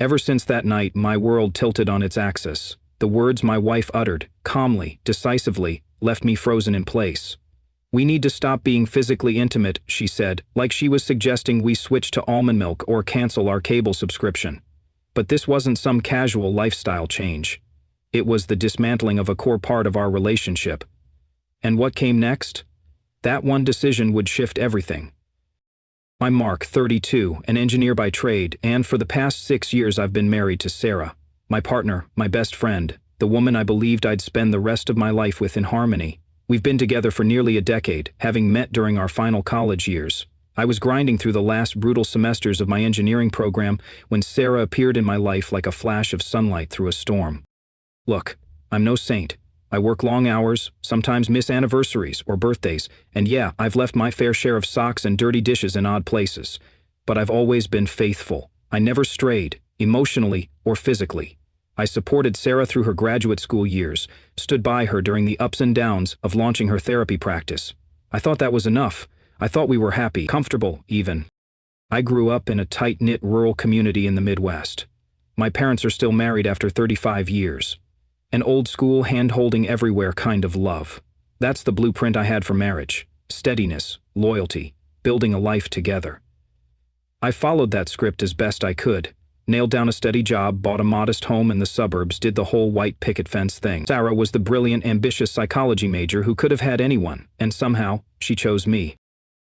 Ever since that night, my world tilted on its axis. The words my wife uttered, calmly, decisively, left me frozen in place. "We need to stop being physically intimate," she said, like she was suggesting we switch to almond milk or cancel our cable subscription. But this wasn't some casual lifestyle change. It was the dismantling of a core part of our relationship. And what came next? That one decision would shift everything. I'm Mark, 32, an engineer by trade, and for the past 6 years I've been married to Sarah, my partner, my best friend, the woman I believed I'd spend the rest of my life with in harmony. We've been together for nearly a decade, having met during our final college years. I was grinding through the last brutal semesters of my engineering program when Sarah appeared in my life like a flash of sunlight through a storm. Look, I'm no saint. I work long hours, sometimes miss anniversaries or birthdays, and yeah, I've left my fair share of socks and dirty dishes in odd places. But I've always been faithful. I never strayed, emotionally or physically. I supported Sarah through her graduate school years, stood by her during the ups and downs of launching her therapy practice. I thought that was enough. I thought we were happy, comfortable, even. I grew up in a tight-knit rural community in the Midwest. My parents are still married after 35 years. An old-school, hand-holding everywhere kind of love. That's the blueprint I had for marriage. Steadiness, loyalty, building a life together. I followed that script as best I could. Nailed down a steady job, bought a modest home in the suburbs, did the whole white picket fence thing. Sarah was the brilliant, ambitious psychology major who could have had anyone, and somehow, she chose me.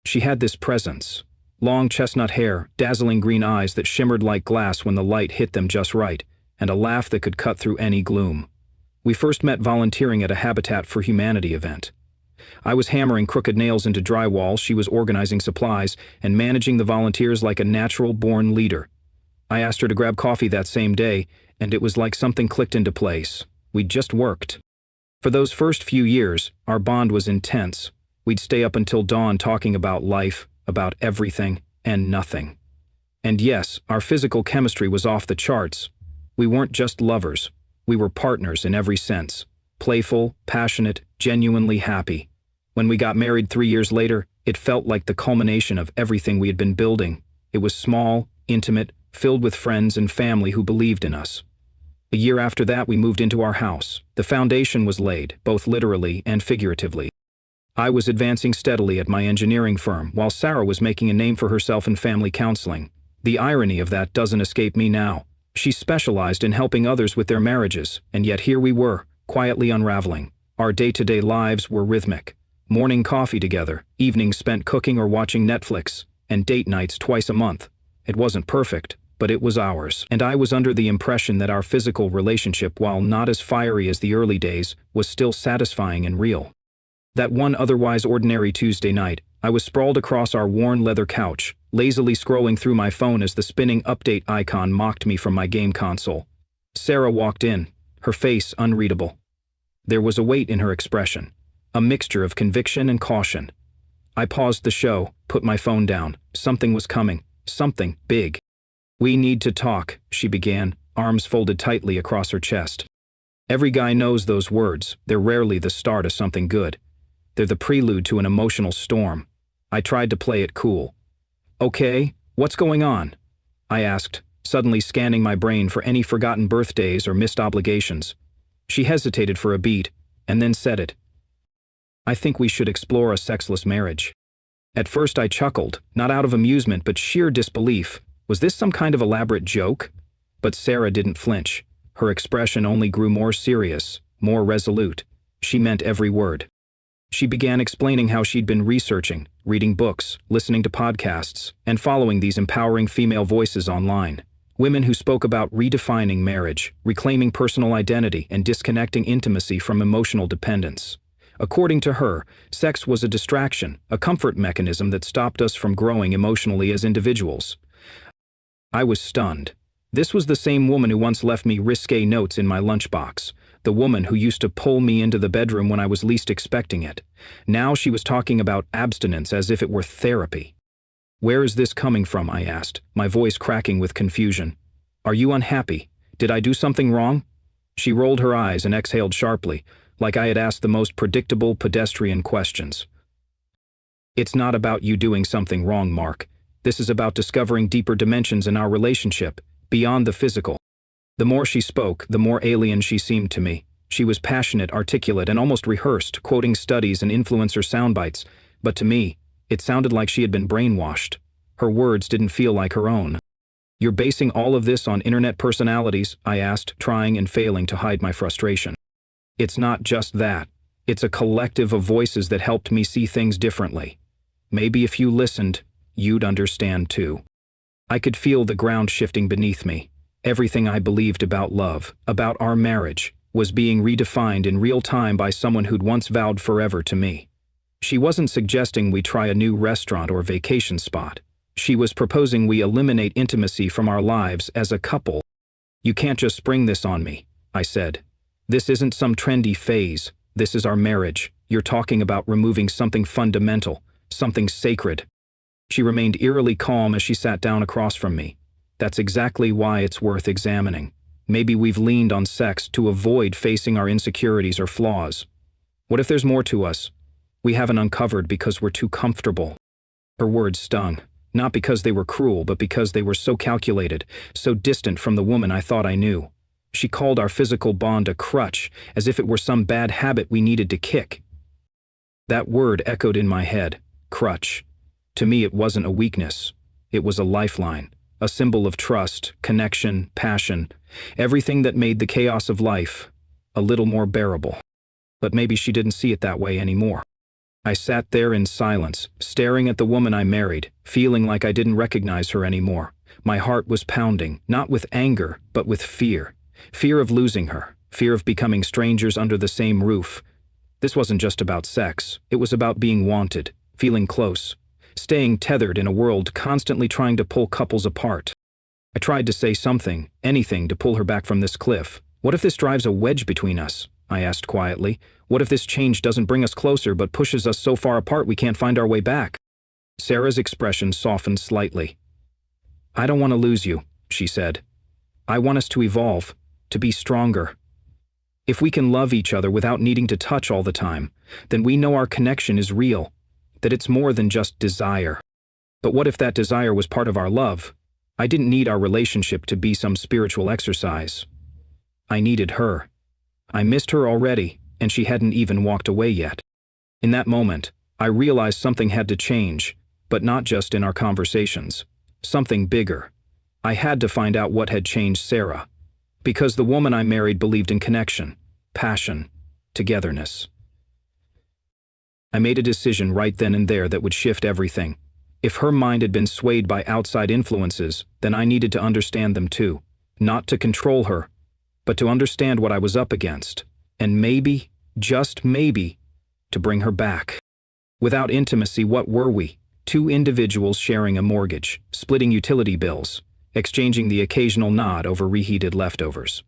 She had this presence. Long chestnut hair, dazzling green eyes that shimmered like glass when the light hit them just right, and a laugh that could cut through any gloom. We first met volunteering at a Habitat for Humanity event. I was hammering crooked nails into drywall, she was organizing supplies, and managing the volunteers like a natural-born leader. I asked her to grab coffee that same day, and it was like something clicked into place. We'd just worked. For those first few years, our bond was intense. We'd stay up until dawn talking about life, about everything, and nothing. And yes, our physical chemistry was off the charts. We weren't just lovers. We were partners in every sense. Playful, passionate, genuinely happy. When we got married 3 years later, it felt like the culmination of everything we had been building. It was small, intimate, filled with friends and family who believed in us. A year after that, we moved into our house. The foundation was laid, both literally and figuratively. I was advancing steadily at my engineering firm, while Sarah was making a name for herself in family counseling. The irony of that doesn't escape me now. She specialized in helping others with their marriages, and yet here we were, quietly unraveling. Our day-to-day lives were rhythmic. Morning coffee together, evenings spent cooking or watching Netflix, and date nights twice a month. It wasn't perfect, but it was ours. And I was under the impression that our physical relationship, while not as fiery as the early days, was still satisfying and real. That one otherwise ordinary Tuesday night, I was sprawled across our worn leather couch, lazily scrolling through my phone as the spinning update icon mocked me from my game console. Sarah walked in, her face unreadable. There was a weight in her expression, a mixture of conviction and caution. I paused the show, put my phone down. Something was coming, something big. "We need to talk," she began, arms folded tightly across her chest. Every guy knows those words. They're rarely the start of something good. They're the prelude to an emotional storm. I tried to play it cool. "Okay, what's going on?" I asked, suddenly scanning my brain for any forgotten birthdays or missed obligations. She hesitated for a beat, and then said it. "I think we should explore a sexless marriage." At first I chuckled, not out of amusement but sheer disbelief. Was this some kind of elaborate joke? But Sarah didn't flinch. Her expression only grew more serious, more resolute. She meant every word. She began explaining how she'd been researching, reading books, listening to podcasts, and following these empowering female voices online. Women who spoke about redefining marriage, reclaiming personal identity, and disconnecting intimacy from emotional dependence. According to her, sex was a distraction, a comfort mechanism that stopped us from growing emotionally as individuals. I was stunned. This was the same woman who once left me risque notes in my lunchbox, the woman who used to pull me into the bedroom when I was least expecting it. Now she was talking about abstinence as if it were therapy. "Where is this coming from?" I asked, my voice cracking with confusion. "Are you unhappy? Did I do something wrong?" She rolled her eyes and exhaled sharply, like I had asked the most predictable, pedestrian questions. "It's not about you doing something wrong, Mark. This is about discovering deeper dimensions in our relationship, beyond the physical. The more she spoke, the more alien she seemed to me. She was passionate, articulate, and almost rehearsed, quoting studies and influencer soundbites, but to me, it sounded like she had been brainwashed. Her words didn't feel like her own. "You're basing all of this on internet personalities?" I asked, trying and failing to hide my frustration. "It's not just that. It's a collective of voices that helped me see things differently. Maybe if you listened, you'd understand too." I could feel the ground shifting beneath me. Everything I believed about love, about our marriage, was being redefined in real time by someone who'd once vowed forever to me. She wasn't suggesting we try a new restaurant or vacation spot. She was proposing we eliminate intimacy from our lives as a couple. "You can't just spring this on me," I said. "This isn't some trendy phase. This is our marriage. You're talking about removing something fundamental, something sacred." She remained eerily calm as she sat down across from me. "That's exactly why it's worth examining. Maybe we've leaned on sex to avoid facing our insecurities or flaws. What if there's more to us we haven't uncovered because we're too comfortable?" Her words stung, not because they were cruel, but because they were so calculated, so distant from the woman I thought I knew. She called our physical bond a crutch, as if it were some bad habit we needed to kick. That word echoed in my head, crutch. To me, it wasn't a weakness. It was a lifeline, a symbol of trust, connection, passion, everything that made the chaos of life a little more bearable. But maybe she didn't see it that way anymore. I sat there in silence, staring at the woman I married, feeling like I didn't recognize her anymore. My heart was pounding, not with anger, but with fear. Fear of losing her, fear of becoming strangers under the same roof. This wasn't just about sex, it was about being wanted, feeling close, staying tethered in a world constantly trying to pull couples apart. I tried to say something, anything, to pull her back from this cliff. "What if this drives a wedge between us?" I asked quietly. "What if this change doesn't bring us closer but pushes us so far apart we can't find our way back?" Sarah's expression softened slightly. "I don't want to lose you," she said. "I want us to evolve, to be stronger. If we can love each other without needing to touch all the time, then we know our connection is real, that it's more than just desire. But what if that desire was part of our love? I didn't need our relationship to be some spiritual exercise. I needed her. I missed her already, and she hadn't even walked away yet." In that moment, I realized something had to change, but not just in our conversations. Something bigger. I had to find out what had changed Sarah. Because the woman I married believed in connection, passion, togetherness. I made a decision right then and there that would shift everything. If her mind had been swayed by outside influences, then I needed to understand them too. Not to control her, but to understand what I was up against. And maybe, just maybe, to bring her back. Without intimacy, what were we? Two individuals sharing a mortgage, splitting utility bills, exchanging the occasional nod over reheated leftovers.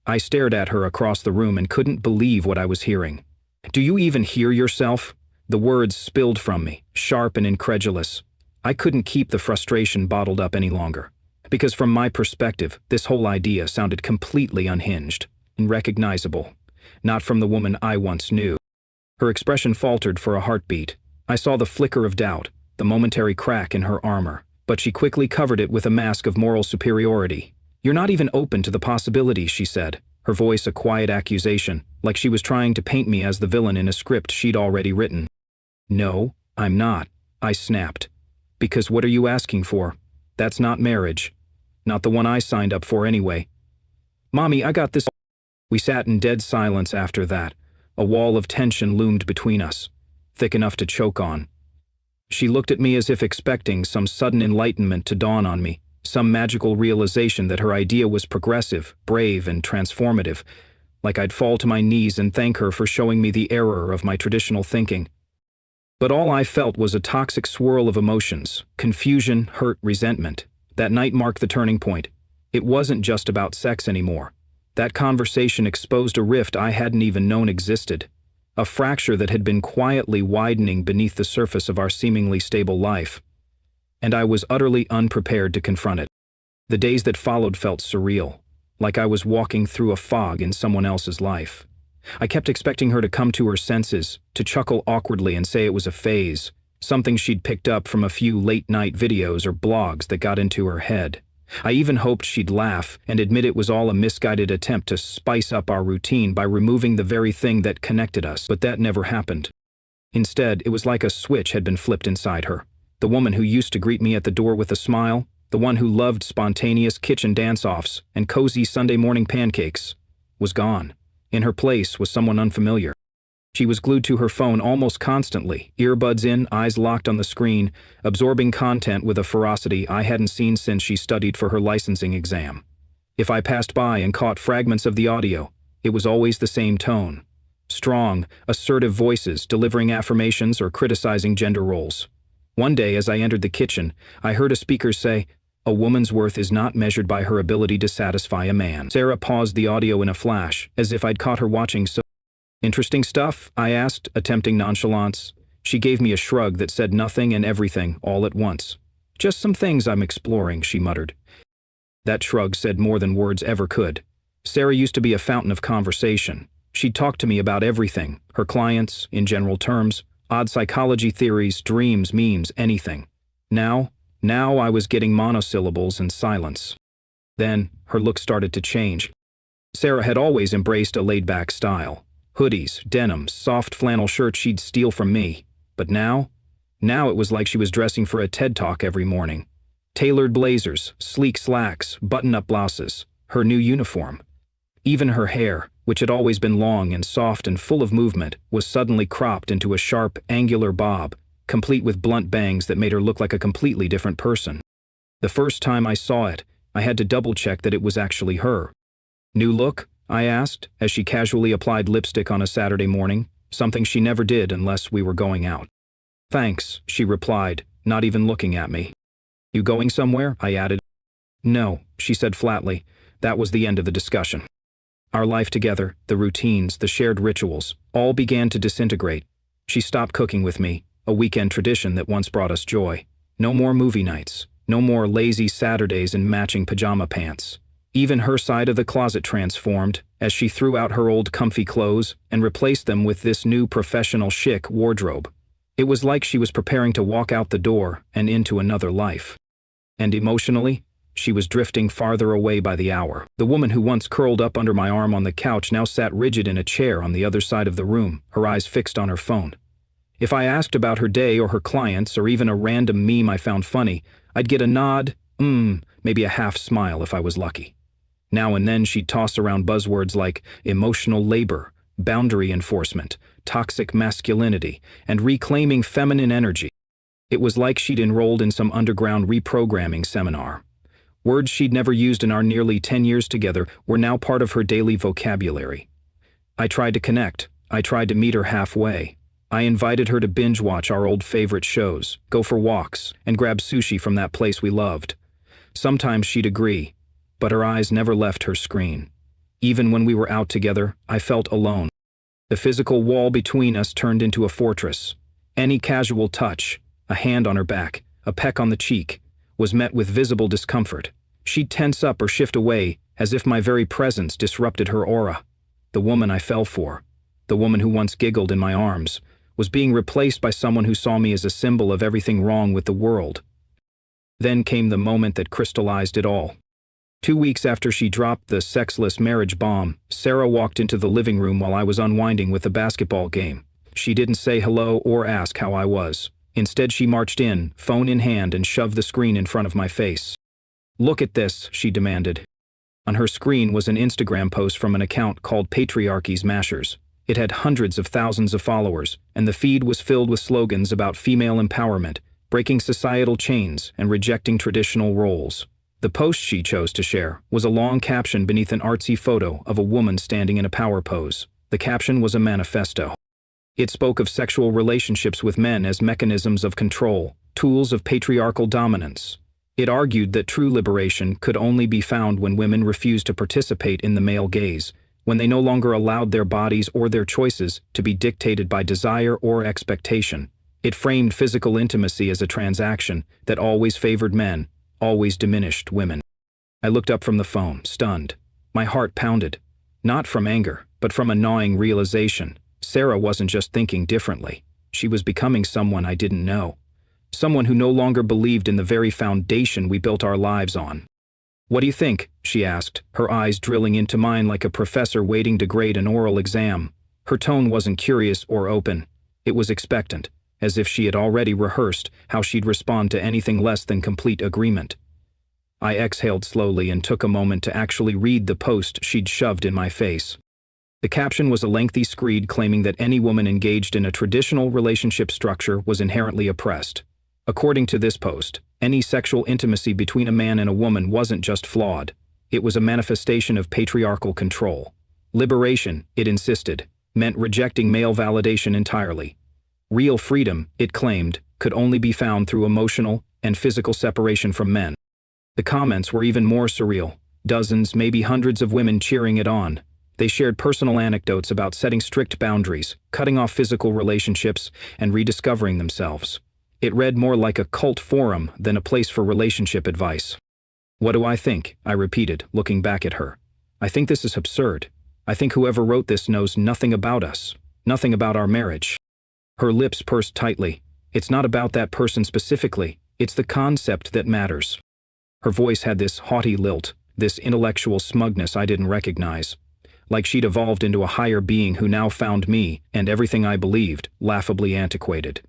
I stared at her across the room and couldn't believe what I was hearing. "Do you even hear yourself?" The words spilled from me, sharp and incredulous. I couldn't keep the frustration bottled up any longer. Because from my perspective, this whole idea sounded completely unhinged, unrecognizable. Not from the woman I once knew. Her expression faltered for a heartbeat. I saw the flicker of doubt, the momentary crack in her armor, but she quickly covered it with a mask of moral superiority. "You're not even open to the possibility," she said, her voice a quiet accusation, like she was trying to paint me as the villain in a script she'd already written. "No, I'm not," I snapped. "Because what are you asking for? That's not marriage. Not the one I signed up for anyway." "Mommy, I got this." We sat in dead silence after that. A wall of tension loomed between us, thick enough to choke on. She looked at me as if expecting some sudden enlightenment to dawn on me, some magical realization that her idea was progressive, brave, and transformative, like I'd fall to my knees and thank her for showing me the error of my traditional thinking. But all I felt was a toxic swirl of emotions, confusion, hurt, resentment. That night marked the turning point. It wasn't just about sex anymore. That conversation exposed a rift I hadn't even known existed. A fracture that had been quietly widening beneath the surface of our seemingly stable life. And I was utterly unprepared to confront it. The days that followed felt surreal, like I was walking through a fog in someone else's life. I kept expecting her to come to her senses, to chuckle awkwardly and say it was a phase, something she'd picked up from a few late-night videos or blogs that got into her head. I even hoped she'd laugh and admit it was all a misguided attempt to spice up our routine by removing the very thing that connected us, but that never happened. Instead, it was like a switch had been flipped inside her. The woman who used to greet me at the door with a smile, the one who loved spontaneous kitchen dance-offs and cozy Sunday morning pancakes, was gone. In her place was someone unfamiliar. She was glued to her phone almost constantly, earbuds in, eyes locked on the screen, absorbing content with a ferocity I hadn't seen since she studied for her licensing exam. If I passed by and caught fragments of the audio, it was always the same tone. Strong, assertive voices delivering affirmations or criticizing gender roles. One day, as I entered the kitchen, I heard a speaker say, "A woman's worth is not measured by her ability to satisfy a man." Sarah paused the audio in a flash, as if I'd caught her watching so. "Interesting stuff?" I asked, attempting nonchalance. She gave me a shrug that said nothing and everything all at once. "Just some things I'm exploring," she muttered. That shrug said more than words ever could. Sarah used to be a fountain of conversation. She'd talk to me about everything, her clients, in general terms, odd psychology theories, dreams, memes, anything. Now I was getting monosyllables and silence. Then, her look started to change. Sarah had always embraced a laid-back style. Hoodies, denims, soft flannel shirts she'd steal from me. But now it was like she was dressing for a TED Talk every morning. Tailored blazers, sleek slacks, button-up blouses, her new uniform. Even her hair, which had always been long and soft and full of movement, was suddenly cropped into a sharp, angular bob, complete with blunt bangs that made her look like a completely different person. The first time I saw it, I had to double-check that it was actually her. "New look?" I asked, as she casually applied lipstick on a Saturday morning, something she never did unless we were going out. "Thanks," she replied, not even looking at me. "You going somewhere?" I added. "No," she said flatly. That was the end of the discussion. Our life together, the routines, the shared rituals, all began to disintegrate. She stopped cooking with me, a weekend tradition that once brought us joy. No more movie nights, no more lazy Saturdays in matching pajama pants. Even her side of the closet transformed as she threw out her old comfy clothes and replaced them with this new professional chic wardrobe. It was like she was preparing to walk out the door and into another life. And emotionally, she was drifting farther away by the hour. The woman who once curled up under my arm on the couch now sat rigid in a chair on the other side of the room, her eyes fixed on her phone. If I asked about her day or her clients or even a random meme I found funny, I'd get a nod, maybe a half smile if I was lucky. Now and then she'd toss around buzzwords like emotional labor, boundary enforcement, toxic masculinity, and reclaiming feminine energy. It was like she'd enrolled in some underground reprogramming seminar. Words she'd never used in our nearly 10 years together were now part of her daily vocabulary. I tried to connect. I tried to meet her halfway. I invited her to binge-watch our old favorite shows, go for walks, and grab sushi from that place we loved. Sometimes she'd agree, but her eyes never left her screen. Even when we were out together, I felt alone. The physical wall between us turned into a fortress. Any casual touch, a hand on her back, a peck on the cheek, was met with visible discomfort. She'd tense up or shift away, as if my very presence disrupted her aura. The woman I fell for, the woman who once giggled in my arms, was being replaced by someone who saw me as a symbol of everything wrong with the world. Then came the moment that crystallized it all. 2 weeks after she dropped the sexless marriage bomb, Sarah walked into the living room while I was unwinding with a basketball game. She didn't say hello or ask how I was. Instead, she marched in, phone in hand, and shoved the screen in front of my face. "Look at this," she demanded. On her screen was an Instagram post from an account called Patriarchy's Mashers. It had hundreds of thousands of followers, and the feed was filled with slogans about female empowerment, breaking societal chains, and rejecting traditional roles. The post she chose to share was a long caption beneath an artsy photo of a woman standing in a power pose. The caption was a manifesto. It spoke of sexual relationships with men as mechanisms of control, tools of patriarchal dominance. It argued that true liberation could only be found when women refused to participate in the male gaze, when they no longer allowed their bodies or their choices to be dictated by desire or expectation. It framed physical intimacy as a transaction that always favored men, always diminished women. I looked up from the phone, stunned. My heart pounded. Not from anger, but from a gnawing realization. Sarah wasn't just thinking differently. She was becoming someone I didn't know. Someone who no longer believed in the very foundation we built our lives on. "What do you think?" she asked, her eyes drilling into mine like a professor waiting to grade an oral exam. Her tone wasn't curious or open. It was expectant, as if she had already rehearsed how she'd respond to anything less than complete agreement. I exhaled slowly and took a moment to actually read the post she'd shoved in my face. The caption was a lengthy screed claiming that any woman engaged in a traditional relationship structure was inherently oppressed. According to this post, any sexual intimacy between a man and a woman wasn't just flawed, it was a manifestation of patriarchal control. Liberation, it insisted, meant rejecting male validation entirely. Real freedom, it claimed, could only be found through emotional and physical separation from men. The comments were even more surreal, dozens, maybe hundreds of women cheering it on. They shared personal anecdotes about setting strict boundaries, cutting off physical relationships, and rediscovering themselves. It read more like a cult forum than a place for relationship advice. "What do I think?" I repeated, looking back at her. "I think this is absurd. I think whoever wrote this knows nothing about us, nothing about our marriage." Her lips pursed tightly. "It's not about that person specifically, it's the concept that matters." Her voice had this haughty lilt, this intellectual smugness I didn't recognize. Like she'd evolved into a higher being who now found me, and everything I believed, laughably antiquated.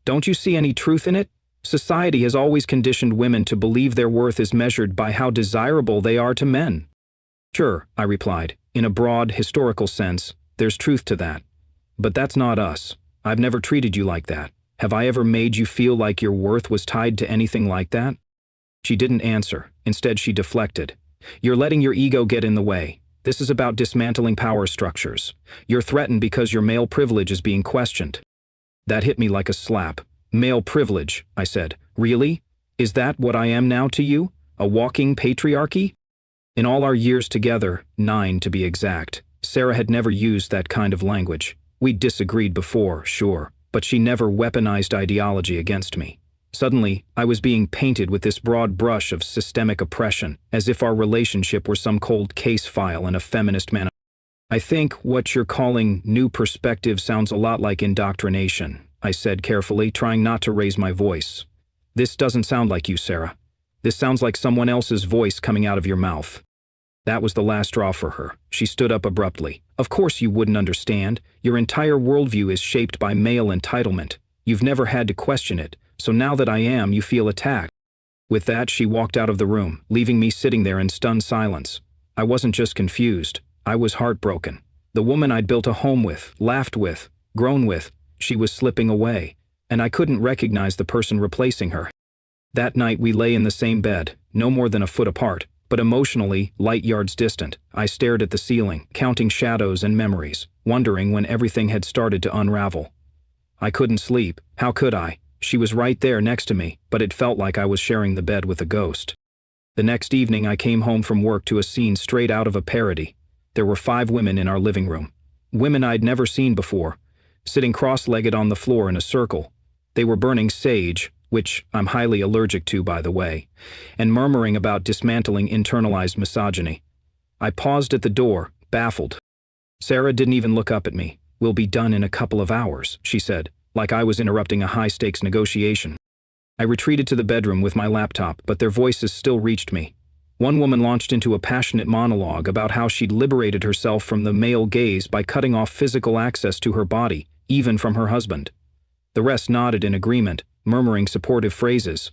"Don't you see any truth in it? Society has always conditioned women to believe their worth is measured by how desirable they are to men." "Sure," I replied. "In a broad, historical sense, there's truth to that. But that's not us. I've never treated you like that. Have I ever made you feel like your worth was tied to anything like that?" She didn't answer. Instead, she deflected. "You're letting your ego get in the way. This is about dismantling power structures. You're threatened because your male privilege is being questioned." That hit me like a slap. "Male privilege," I said. "Really? Is that what I am now to you? A walking patriarchy?" In all our years together, 9 to be exact, Sarah had never used that kind of language. We'd disagreed before, sure, but she never weaponized ideology against me. Suddenly, I was being painted with this broad brush of systemic oppression, as if our relationship were some cold case file in a feminist manifesto. "I think what you're calling new perspective sounds a lot like indoctrination," I said carefully, trying not to raise my voice. "This doesn't sound like you, Sarah. This sounds like someone else's voice coming out of your mouth." That was the last straw for her. She stood up abruptly. "Of course you wouldn't understand. Your entire worldview is shaped by male entitlement. You've never had to question it, so now that I am, you feel attacked." With that, she walked out of the room, leaving me sitting there in stunned silence. I wasn't just confused. I was heartbroken. The woman I'd built a home with, laughed with, grown with, she was slipping away, and I couldn't recognize the person replacing her. That night we lay in the same bed, no more than a foot apart, but emotionally light yards distant. I stared at the ceiling, counting shadows and memories, wondering when everything had started to unravel. I couldn't sleep. How could I? She was right there next to me, but it felt like I was sharing the bed with a ghost. The next evening I came home from work to a scene straight out of a parody. There were 5 women in our living room. Women I'd never seen before, sitting cross-legged on the floor in a circle. They were burning sage, which I'm highly allergic to, by the way, and murmuring about dismantling internalized misogyny. I paused at the door, baffled. Sarah didn't even look up at me. "We'll be done in a couple of hours," she said, like I was interrupting a high-stakes negotiation. I retreated to the bedroom with my laptop, but their voices still reached me. One woman launched into a passionate monologue about how she'd liberated herself from the male gaze by cutting off physical access to her body, even from her husband. The rest nodded in agreement, murmuring supportive phrases.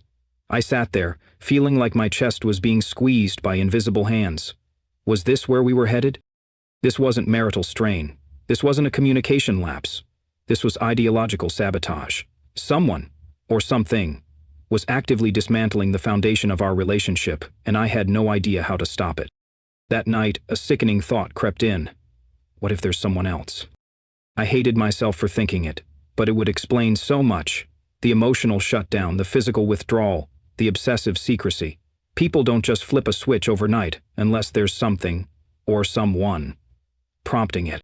I sat there, feeling like my chest was being squeezed by invisible hands. Was this where we were headed? This wasn't marital strain. This wasn't a communication lapse. This was ideological sabotage. Someone, or something, was actively dismantling the foundation of our relationship, and I had no idea how to stop it. That night, a sickening thought crept in. What if there's someone else? I hated myself for thinking it, but it would explain so much. The emotional shutdown, the physical withdrawal, the obsessive secrecy. People don't just flip a switch overnight unless there's something, or someone, prompting it.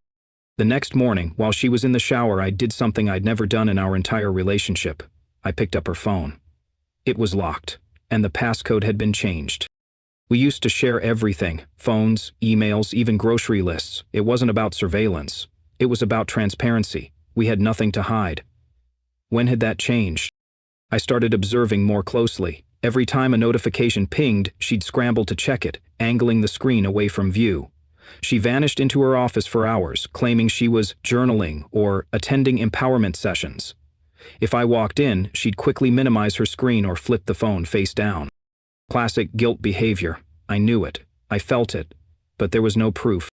The next morning, while she was in the shower, I did something I'd never done in our entire relationship. I picked up her phone. It was locked, and the passcode had been changed. We used to share everything, phones, emails, even grocery lists. It wasn't about surveillance. It was about transparency. We had nothing to hide. When had that changed? I started observing more closely. Every time a notification pinged, she'd scramble to check it, angling the screen away from view. She vanished into her office for hours, claiming she was journaling or attending empowerment sessions. If I walked in, she'd quickly minimize her screen or flip the phone face down. Classic guilt behavior. I knew it. I felt it. But there was no proof.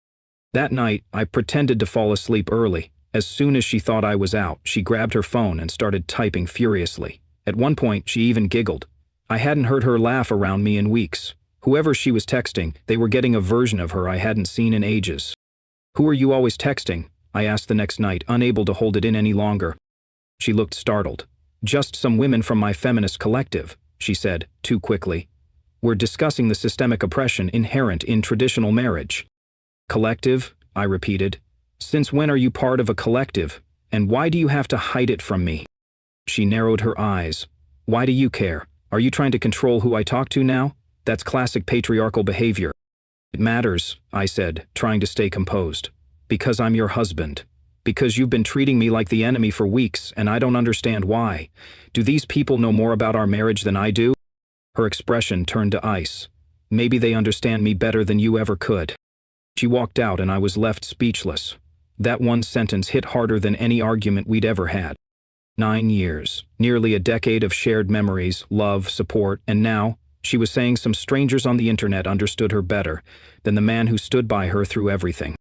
That night, I pretended to fall asleep early. As soon as she thought I was out, she grabbed her phone and started typing furiously. At one point, she even giggled. I hadn't heard her laugh around me in weeks. Whoever she was texting, they were getting a version of her I hadn't seen in ages. "Who are you always texting?" I asked the next night, unable to hold it in any longer. She looked startled. "Just some women from my feminist collective," she said, too quickly. "We're discussing the systemic oppression inherent in traditional marriage." "Collective?" I repeated. "Since when are you part of a collective? And why do you have to hide it from me?" She narrowed her eyes. "Why do you care? Are you trying to control who I talk to now? That's classic patriarchal behavior." "It matters," I said, trying to stay composed. "Because I'm your husband. Because you've been treating me like the enemy for weeks, and I don't understand why. Do these people know more about our marriage than I do?" Her expression turned to ice. "Maybe they understand me better than you ever could." She walked out and I was left speechless. That one sentence hit harder than any argument we'd ever had. 9 years, nearly a decade of shared memories, love, support, and now, she was saying some strangers on the internet understood her better than the man who stood by her through everything.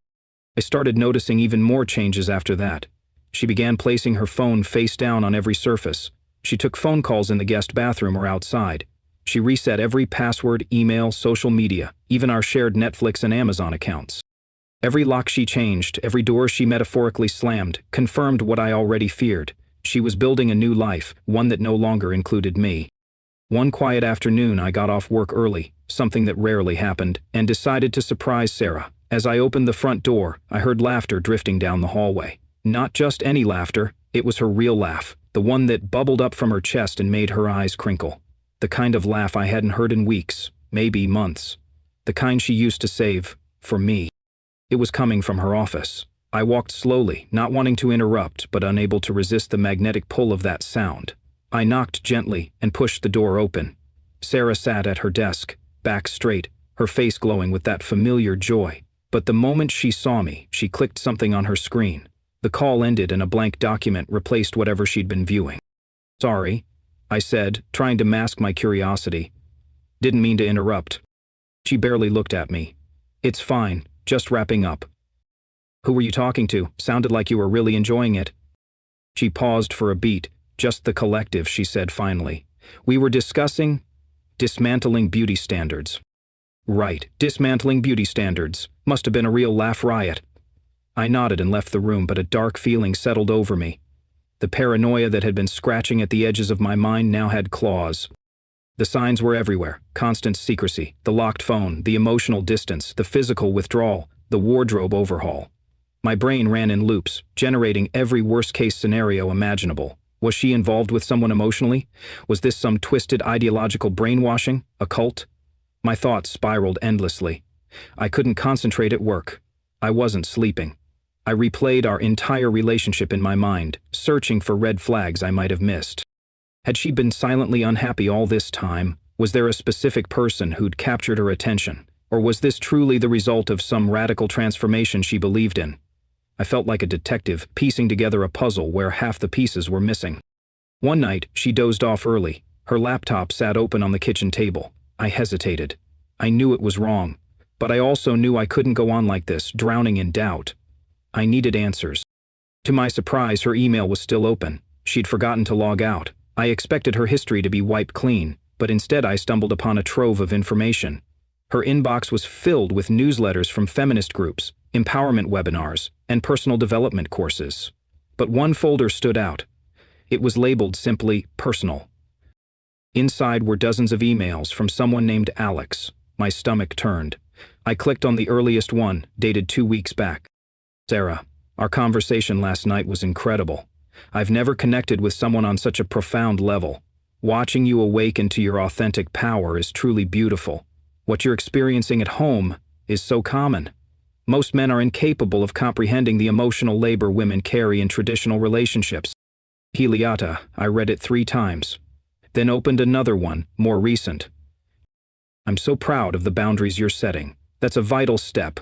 I started noticing even more changes after that. She began placing her phone face down on every surface. She took phone calls in the guest bathroom or outside. She reset every password, email, social media, even our shared Netflix and Amazon accounts. Every lock she changed, every door she metaphorically slammed, confirmed what I already feared. She was building a new life, one that no longer included me. One quiet afternoon, I got off work early, something that rarely happened, and decided to surprise Sarah. As I opened the front door, I heard laughter drifting down the hallway. Not just any laughter, it was her real laugh, the one that bubbled up from her chest and made her eyes crinkle. The kind of laugh I hadn't heard in weeks, maybe months. The kind she used to save, for me. It was coming from her office. I walked slowly, not wanting to interrupt, but unable to resist the magnetic pull of that sound. I knocked gently and pushed the door open. Sarah sat at her desk, back straight, her face glowing with that familiar joy. But the moment she saw me, she clicked something on her screen. The call ended and a blank document replaced whatever she'd been viewing. "Sorry," I said, trying to mask my curiosity. "Didn't mean to interrupt." She barely looked at me. "It's fine, just wrapping up." "Who were you talking to? Sounded like you were really enjoying it." She paused for a beat. "Just the collective," she said finally. "We were discussing dismantling beauty standards." "Right, dismantling beauty standards. Must have been a real laugh riot." I nodded and left the room, but a dark feeling settled over me. The paranoia that had been scratching at the edges of my mind now had claws. The signs were everywhere: constant secrecy, the locked phone, the emotional distance, the physical withdrawal, the wardrobe overhaul. My brain ran in loops, generating every worst-case scenario imaginable. Was she involved with someone emotionally? Was this some twisted ideological brainwashing? A cult? My thoughts spiraled endlessly. I couldn't concentrate at work. I wasn't sleeping. I replayed our entire relationship in my mind, searching for red flags I might have missed. Had she been silently unhappy all this time? Was there a specific person who'd captured her attention? Or was this truly the result of some radical transformation she believed in? I felt like a detective piecing together a puzzle where half the pieces were missing. One night, she dozed off early. Her laptop sat open on the kitchen table. I hesitated. I knew it was wrong, but I also knew I couldn't go on like this, drowning in doubt. I needed answers. To my surprise, her email was still open. She'd forgotten to log out. I expected her history to be wiped clean, but instead I stumbled upon a trove of information. Her inbox was filled with newsletters from feminist groups, empowerment webinars, and personal development courses. But one folder stood out. It was labeled simply personal. Inside were dozens of emails from someone named Alex. My stomach turned. I clicked on the earliest one, dated 2 weeks back. "Sarah, our conversation last night was incredible. I've never connected with someone on such a profound level. Watching you awaken to your authentic power is truly beautiful. What you're experiencing at home is so common. Most men are incapable of comprehending the emotional labor women carry in traditional relationships." Heliata, I read it 3 times. then opened another one, more recent. I'm so proud of the boundaries you're setting. That's a vital step.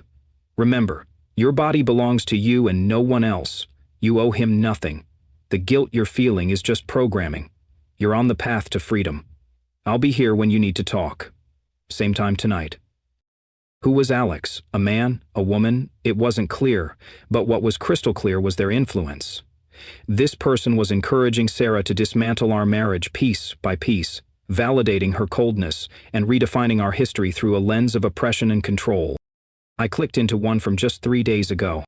Remember, your body belongs to you and no one else. You owe him nothing. The guilt you're feeling is just programming. You're on the path to freedom. I'll be here when you need to talk. Same time tonight. Who was Alex? A man? A woman? It wasn't clear, but what was crystal clear was their influence. This person was encouraging Sarah to dismantle our marriage piece by piece, validating her coldness and redefining our history through a lens of oppression and control. I clicked into one from just 3 days ago.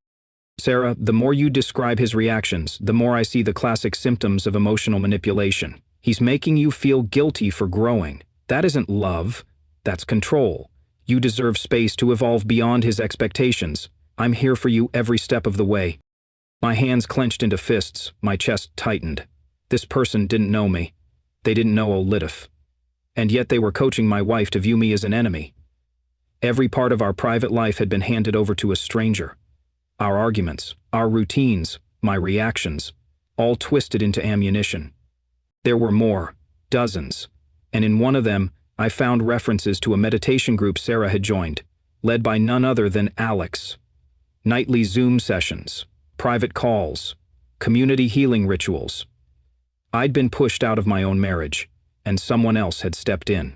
Sarah, the more you describe his reactions, the more I see the classic symptoms of emotional manipulation. He's making you feel guilty for growing. That isn't love, that's control. You deserve space to evolve beyond his expectations. I'm here for you every step of the way. My hands clenched into fists, my chest tightened. This person didn't know me. They didn't know Olidif. And yet they were coaching my wife to view me as an enemy. Every part of our private life had been handed over to a stranger. Our arguments, our routines, my reactions, all twisted into ammunition. There were more, dozens, and in one of them, I found references to a meditation group Sarah had joined, led by none other than Alex. Nightly Zoom sessions, private calls, community healing rituals. I'd been pushed out of my own marriage, and someone else had stepped in.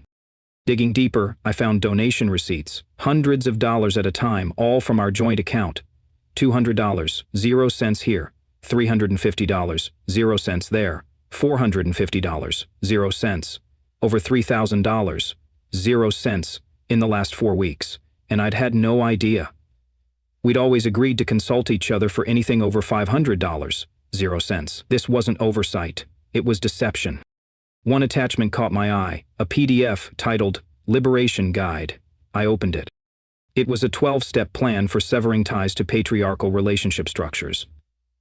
Digging deeper, I found donation receipts, hundreds of dollars at a time, all from our joint account. $200, 0 cents here, $350, 0 cents there, $450, 0 cents. Over $3,000, 0 cents, in the last 4 weeks, and I'd had no idea. We'd always agreed to consult each other for anything over $500, 0 cents. This wasn't oversight, it was deception. One attachment caught my eye, a PDF titled Liberation Guide. I opened it. It was a 12-step plan for severing ties to patriarchal relationship structures.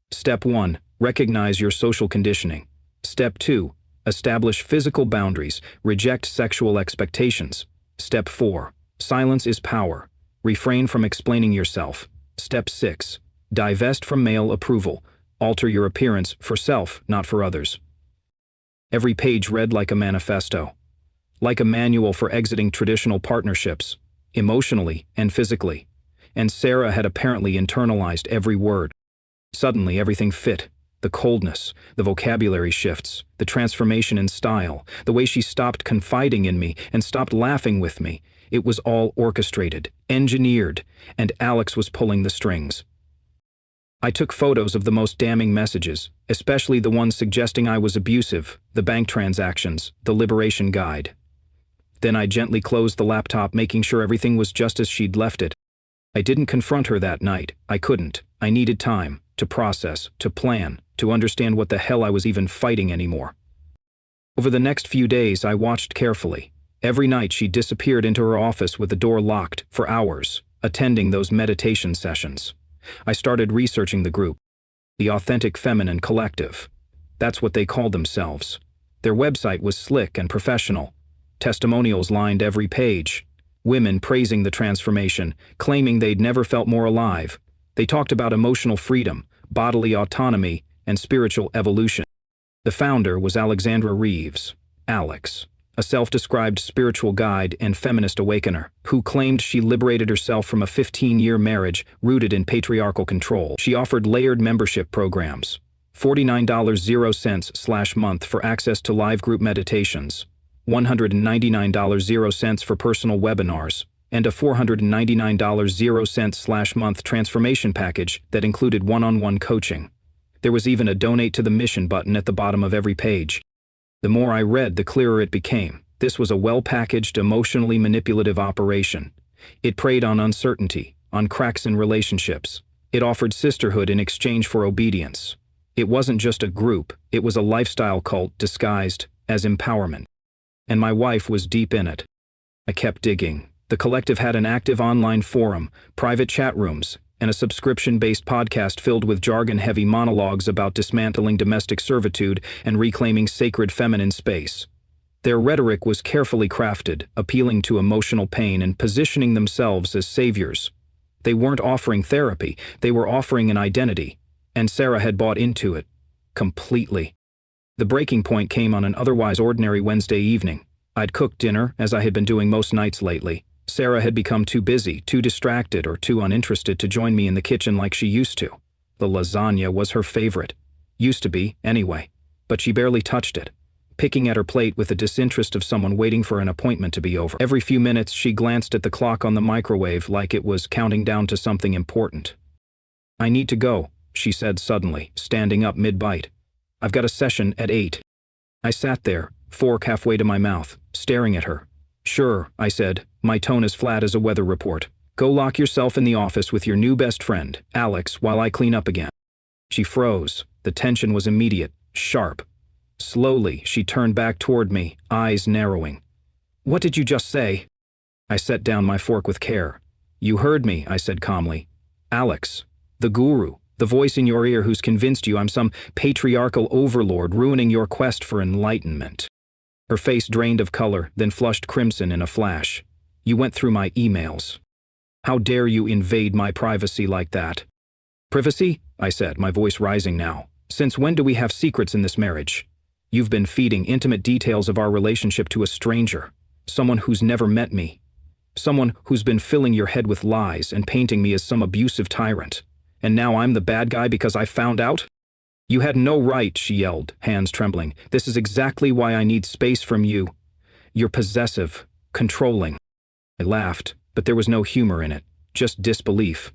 Step 1, recognize your social conditioning. Step 2, establish physical boundaries, reject sexual expectations. Step 4, silence is power. Refrain from explaining yourself. Step 6, divest from male approval. Alter your appearance for self, not for others. Every page read like a manifesto, like a manual for exiting traditional partnerships, emotionally and physically. And Sarah had apparently internalized every word. Suddenly everything fit. The coldness, the vocabulary shifts, the transformation in style, the way she stopped confiding in me and stopped laughing with me. It was all orchestrated, engineered, and Alex was pulling the strings. I took photos of the most damning messages, especially the ones suggesting I was abusive, the bank transactions, the liberation guide. Then I gently closed the laptop, making sure everything was just as she'd left it. I didn't confront her that night. I couldn't. I needed time to process, to plan, to understand what the hell I was even fighting anymore. Over the next few days, I watched carefully. Every night she disappeared into her office with the door locked for hours, attending those meditation sessions. I started researching the group, the Authentic Feminine Collective. That's what they called themselves. Their website was slick and professional. Testimonials lined every page. Women praising the transformation, claiming they'd never felt more alive. They talked about emotional freedom, bodily autonomy, and spiritual evolution. The founder was Alexandra Reeves, Alex, a self-described spiritual guide and feminist awakener, who claimed she liberated herself from a 15-year marriage rooted in patriarchal control. She offered layered membership programs, $49 0 cents/month for access to live group meditations, $199 0 cents for personal webinars, and a $499 0 cents/month transformation package that included one-on-one coaching. There was even a donate to the mission button at the bottom of every page. The more I read, the clearer it became. This was a well-packaged, emotionally manipulative operation. It preyed on uncertainty, on cracks in relationships. It offered sisterhood in exchange for obedience. It wasn't just a group, it was a lifestyle cult disguised as empowerment. And my wife was deep in it. I kept digging. The collective had an active online forum, private chat rooms, and a subscription-based podcast filled with jargon-heavy monologues about dismantling domestic servitude and reclaiming sacred feminine space. Their rhetoric was carefully crafted, appealing to emotional pain and positioning themselves as saviors. They weren't offering therapy, they were offering an identity, and Sarah had bought into it, completely. The breaking point came on an otherwise ordinary Wednesday evening. I'd cooked dinner, as I had been doing most nights lately. Sarah had become too busy, too distracted, or too uninterested to join me in the kitchen like she used to. The lasagna was her favorite. Used to be, anyway. But she barely touched it, picking at her plate with the disinterest of someone waiting for an appointment to be over. Every few minutes, she glanced at the clock on the microwave like it was counting down to something important. "I need to go," she said suddenly, standing up mid-bite. "I've got a session at 8. I sat there, fork halfway to my mouth, staring at her. "Sure," I said, my tone as flat as a weather report. "Go lock yourself in the office with your new best friend, Alex, while I clean up again." She froze. The tension was immediate, sharp. Slowly, she turned back toward me, eyes narrowing. "What did you just say?" I set down my fork with care. "You heard me," I said calmly. "Alex, the guru, the voice in your ear who's convinced you I'm some patriarchal overlord ruining your quest for enlightenment." Her face drained of color, then flushed crimson in a flash. "You went through my emails. How dare you invade my privacy like that?" "Privacy?" I said, my voice rising now. "Since when do we have secrets in this marriage? You've been feeding intimate details of our relationship to a stranger, someone who's never met me, someone who's been filling your head with lies and painting me as some abusive tyrant. And now I'm the bad guy because I found out?" "You had no right," she yelled, hands trembling. "This is exactly why I need space from you. You're possessive, controlling." I laughed, but there was no humor in it, just disbelief.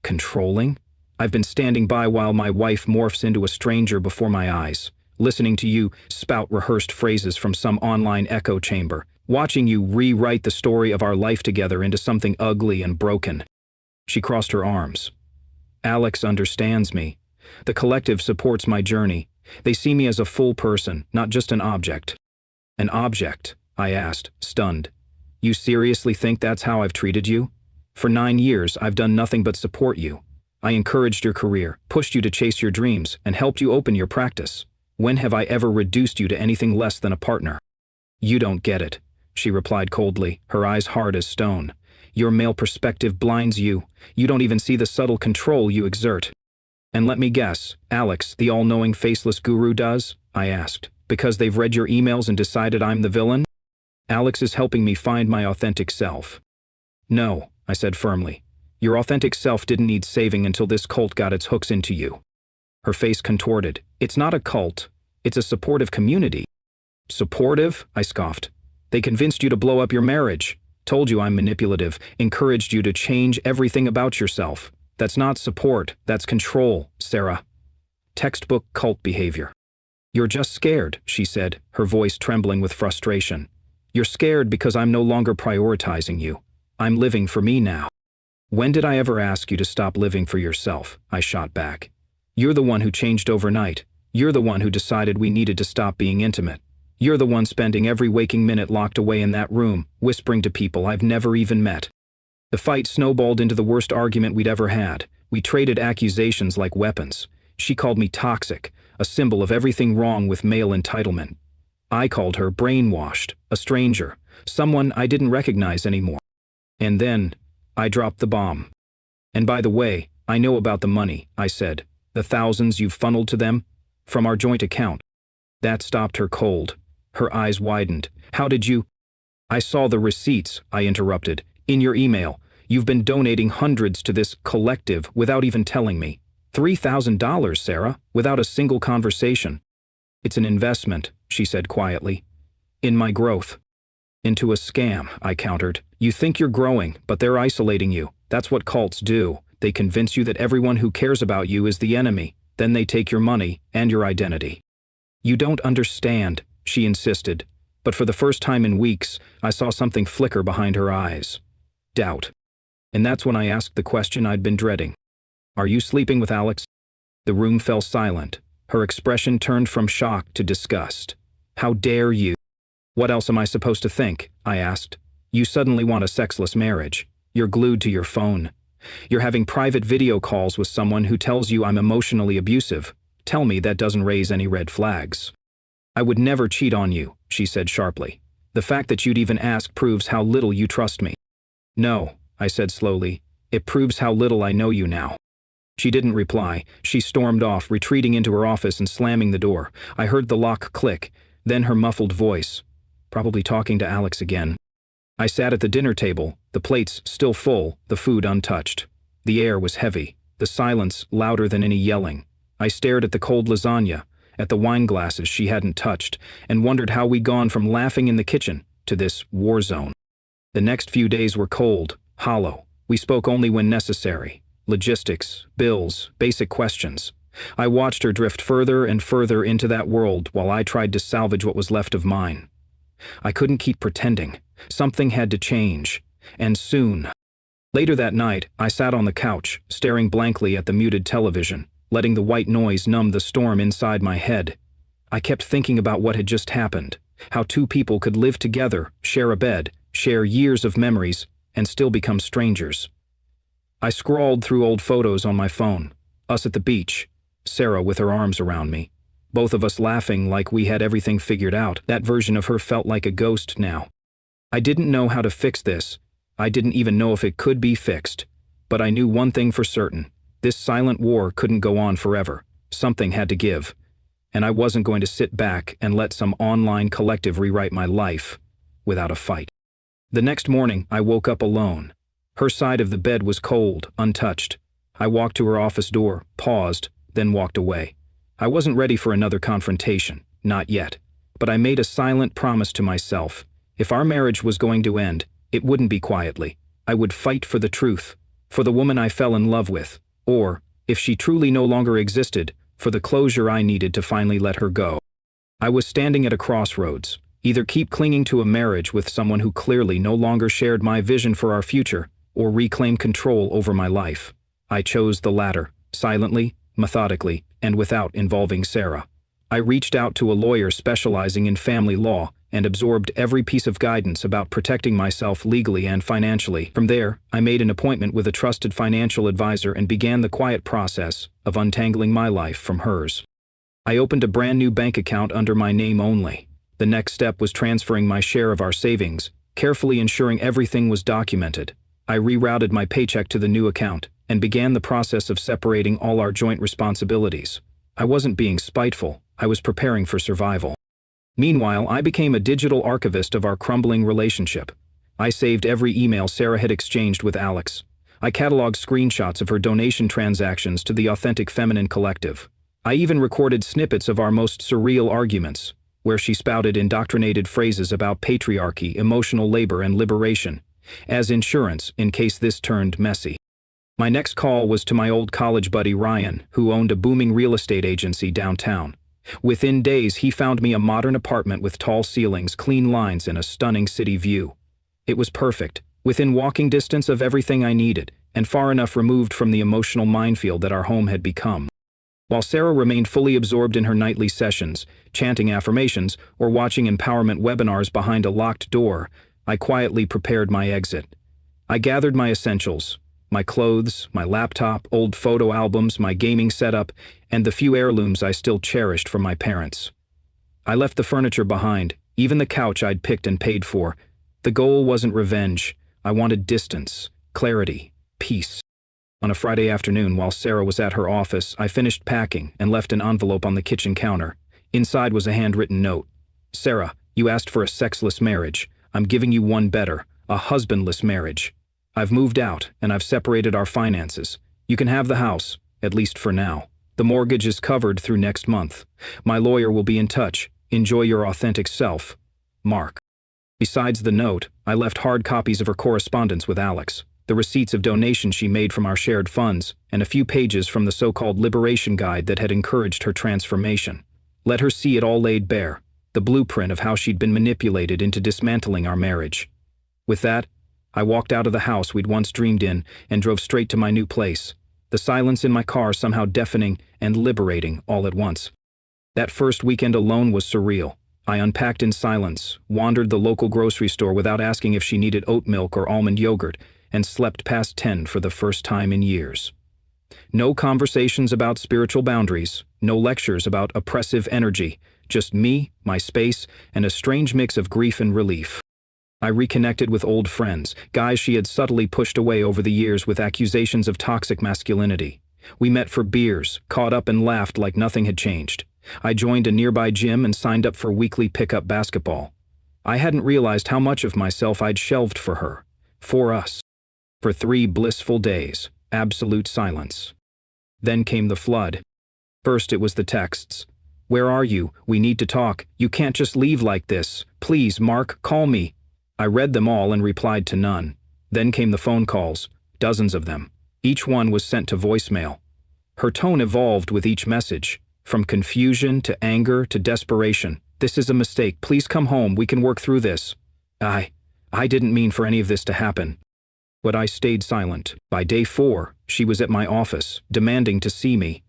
"Controlling? I've been standing by while my wife morphs into a stranger before my eyes, listening to you spout rehearsed phrases from some online echo chamber, watching you rewrite the story of our life together into something ugly and broken." She crossed her arms. "Alex understands me. The collective supports my journey. They see me as a full person, not just an object." "An object?" I asked, stunned. "You seriously think that's how I've treated you? For 9 years, I've done nothing but support you. I encouraged your career, pushed you to chase your dreams, and helped you open your practice. When have I ever reduced you to anything less than a partner?" "You don't get it," she replied coldly, her eyes hard as stone. "Your male perspective blinds you. You don't even see the subtle control you exert." "And let me guess, Alex, the all-knowing faceless guru does?" I asked. "Because they've read your emails and decided I'm the villain?" "Alex is helping me find my authentic self." "No," I said firmly. "Your authentic self didn't need saving until this cult got its hooks into you." Her face contorted. "It's not a cult. It's a supportive community." "Supportive?" I scoffed. "They convinced you to blow up your marriage, told you I'm manipulative, encouraged you to change everything about yourself. That's not support, that's control, Sarah. Textbook cult behavior." "You're just scared," she said, her voice trembling with frustration. "You're scared because I'm no longer prioritizing you. I'm living for me now." "When did I ever ask you to stop living for yourself?" I shot back. "You're the one who changed overnight. You're the one who decided we needed to stop being intimate. You're the one spending every waking minute locked away in that room, whispering to people I've never even met." The fight snowballed into the worst argument we'd ever had. We traded accusations like weapons. She called me toxic, a symbol of everything wrong with male entitlement. I called her brainwashed, a stranger, someone I didn't recognize anymore. And then, I dropped the bomb. "And by the way, I know about the money," I said. "The thousands you've funneled to them? From our joint account." That stopped her cold. Her eyes widened. "How did you—" "I saw the receipts," I interrupted. "In your email. You've been donating hundreds to this collective without even telling me. $3,000, Sarah, without a single conversation." "It's an investment," she said quietly. "In my growth." "Into a scam," I countered. "You think you're growing, but they're isolating you. That's what cults do. They convince you that everyone who cares about you is the enemy. Then they take your money and your identity." "You don't understand," she insisted. But for the first time in weeks, I saw something flicker behind her eyes. Doubt. And that's when I asked the question I'd been dreading. "Are you sleeping with Alex?" The room fell silent. Her expression turned from shock to disgust. "How dare you?" "What else am I supposed to think?" I asked. "You suddenly want a sexless marriage. You're glued to your phone. You're having private video calls with someone who tells you I'm emotionally abusive. Tell me that doesn't raise any red flags." "I would never cheat on you," she said sharply. "The fact that you'd even ask proves how little you trust me." "No," I said slowly. "It proves how little I know you now." She didn't reply. She stormed off, retreating into her office and slamming the door. I heard the lock click, then her muffled voice, probably talking to Alex again. I sat at the dinner table, the plates still full, the food untouched. The air was heavy, the silence louder than any yelling. I stared at the cold lasagna, at the wine glasses she hadn't touched, and wondered how we'd gone from laughing in the kitchen to this war zone. The next few days were cold, hollow. We spoke only when necessary. Logistics, bills, basic questions. I watched her drift further and further into that world while I tried to salvage what was left of mine. I couldn't keep pretending. Something had to change, and soon. Later that night, I sat on the couch, staring blankly at the muted television, letting the white noise numb the storm inside my head. I kept thinking about what had just happened, how two people could live together, share a bed, share years of memories, and still become strangers. I scrawled through old photos on my phone, us at the beach, Sarah with her arms around me, both of us laughing like we had everything figured out. That version of her felt like a ghost now. I didn't know how to fix this. I didn't even know if it could be fixed. But I knew one thing for certain. This silent war couldn't go on forever. Something had to give. And I wasn't going to sit back and let some online collective rewrite my life without a fight. The next morning, I woke up alone. Her side of the bed was cold, untouched. I walked to her office door, paused, then walked away. I wasn't ready for another confrontation, not yet. But I made a silent promise to myself. If our marriage was going to end, it wouldn't be quietly. I would fight for the truth, for the woman I fell in love with, or, if she truly no longer existed, for the closure I needed to finally let her go. I was standing at a crossroads. Either keep clinging to a marriage with someone who clearly no longer shared my vision for our future, or reclaim control over my life. I chose the latter, silently, methodically, and without involving Sarah. I reached out to a lawyer specializing in family law and absorbed every piece of guidance about protecting myself legally and financially. From there, I made an appointment with a trusted financial advisor and began the quiet process of untangling my life from hers. I opened a brand new bank account under my name only. The next step was transferring my share of our savings, carefully ensuring everything was documented. I rerouted my paycheck to the new account and began the process of separating all our joint responsibilities. I wasn't being spiteful, I was preparing for survival. Meanwhile, I became a digital archivist of our crumbling relationship. I saved every email Sarah had exchanged with Alex. I cataloged screenshots of her donation transactions to the Authentic Feminine Collective. I even recorded snippets of our most surreal arguments, where she spouted indoctrinated phrases about patriarchy, emotional labor, and liberation, as insurance in case this turned messy. My next call was to my old college buddy Ryan, who owned a booming real estate agency downtown. Within days, he found me a modern apartment with tall ceilings, clean lines, and a stunning city view. It was perfect, within walking distance of everything I needed, and far enough removed from the emotional minefield that our home had become. While Sarah remained fully absorbed in her nightly sessions, chanting affirmations, or watching empowerment webinars behind a locked door, I quietly prepared my exit. I gathered my essentials, my clothes, my laptop, old photo albums, my gaming setup, and the few heirlooms I still cherished from my parents. I left the furniture behind, even the couch I'd picked and paid for. The goal wasn't revenge. I wanted distance, clarity, peace. On a Friday afternoon, while Sarah was at her office, I finished packing and left an envelope on the kitchen counter. Inside was a handwritten note. Sarah, you asked for a sexless marriage. I'm giving you one better, a husbandless marriage. I've moved out, and I've separated our finances. You can have the house, at least for now. The mortgage is covered through next month. My lawyer will be in touch. Enjoy your authentic self. Mark. Besides the note, I left hard copies of her correspondence with Alex, the receipts of donations she made from our shared funds, and a few pages from the so-called liberation guide that had encouraged her transformation. Let her see it all laid bare, the blueprint of how she'd been manipulated into dismantling our marriage. With that, I walked out of the house we'd once dreamed in and drove straight to my new place, the silence in my car somehow deafening and liberating all at once. That first weekend alone was surreal. I unpacked in silence, wandered the local grocery store without asking if she needed oat milk or almond yogurt, and slept past 10 for the first time in years. No conversations about spiritual boundaries, no lectures about oppressive energy, just me, my space, and a strange mix of grief and relief. I reconnected with old friends, guys she had subtly pushed away over the years with accusations of toxic masculinity. We met for beers, caught up and laughed like nothing had changed. I joined a nearby gym and signed up for weekly pickup basketball. I hadn't realized how much of myself I'd shelved for her. For us. For 3 blissful days, absolute silence. Then came the flood. First it was the texts. "Where are you? We need to talk. You can't just leave like this. Please, Mark, call me." I read them all and replied to none. Then came the phone calls, dozens of them. Each one was sent to voicemail. Her tone evolved with each message, from confusion to anger to desperation. "This is a mistake. Please come home. We can work through this." I didn't mean for any of this to happen. But I stayed silent. By day 4, she was at my office, demanding to see me.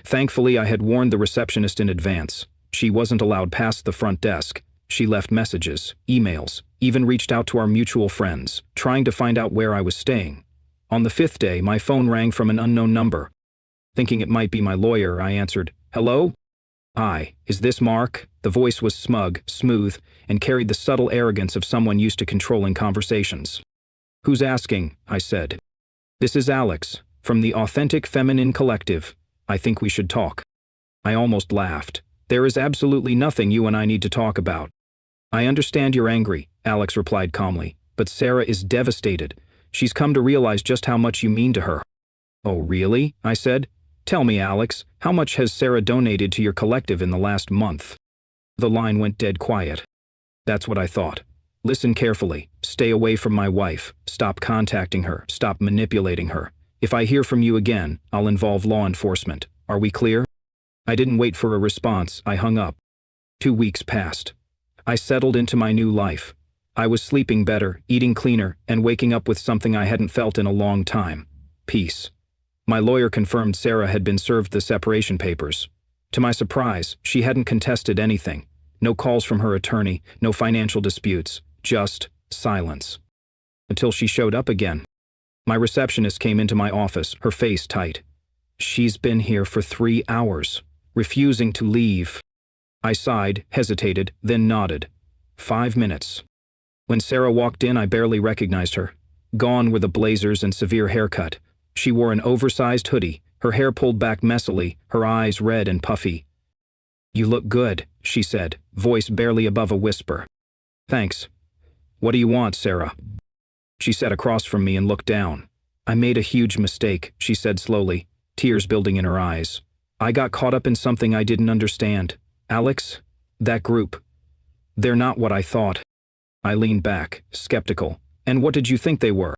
Thankfully, I had warned the receptionist in advance. She wasn't allowed past the front desk. She left messages, emails, even reached out to our mutual friends, trying to find out where I was staying. On the 5th day, my phone rang from an unknown number. Thinking it might be my lawyer, I answered, "Hello? Hi, is this Mark?" The voice was smug, smooth, and carried the subtle arrogance of someone used to controlling conversations. "Who's asking?" I said. "This is Alex, from the Authentic Feminine Collective. I think we should talk." I almost laughed. "There is absolutely nothing you and I need to talk about." "I understand you're angry," Alex replied calmly, "but Sarah is devastated. She's come to realize just how much you mean to her." "Oh, really?" I said. "Tell me, Alex, how much has Sarah donated to your collective in the last month?" The line went dead quiet. That's what I thought. Listen carefully. Stay away from my wife. Stop contacting her. Stop manipulating her. If I hear from you again, I'll involve law enforcement. Are we clear? I didn't wait for a response. I hung up. 2 weeks passed. I settled into my new life. I was sleeping better, eating cleaner, and waking up with something I hadn't felt in a long time. Peace. My lawyer confirmed Sarah had been served the separation papers. To my surprise, she hadn't contested anything. No calls from her attorney, no financial disputes, just silence. Until she showed up again. My receptionist came into my office, her face tight. She's been here for 3 hours, refusing to leave. I sighed, hesitated, then nodded. 5 minutes. When Sarah walked in, I barely recognized her. Gone were the blazers and severe haircut. She wore an oversized hoodie, her hair pulled back messily, her eyes red and puffy. "You look good," she said, voice barely above a whisper. "Thanks. What do you want, Sarah?" She sat across from me and looked down. "I made a huge mistake," she said slowly, tears building in her eyes. "I got caught up in something I didn't understand. Alex, that group, they're not what I thought." I leaned back, skeptical. "And what did you think they were?"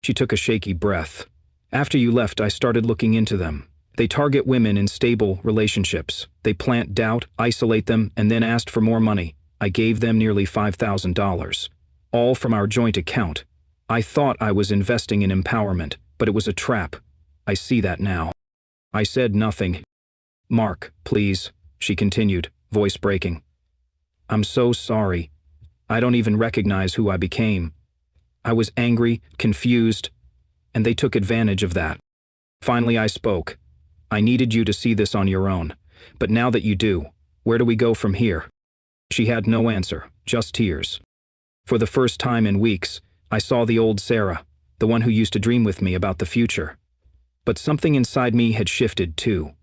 She took a shaky breath. "After you left, I started looking into them. They target women in stable relationships. They plant doubt, isolate them, and then asked for more money. I gave them nearly $5,000. All from our joint account. I thought I was investing in empowerment, but it was a trap. I see that now." I said nothing. "Mark, please," she continued, voice breaking. "I'm so sorry. I don't even recognize who I became. I was angry, confused, and they took advantage of that. Finally I spoke. I needed you to see this on your own. But now that you do, where do we go from here?" She had no answer, just tears. For the first time in weeks, I saw the old Sarah, the one who used to dream with me about the future. But something inside me had shifted too.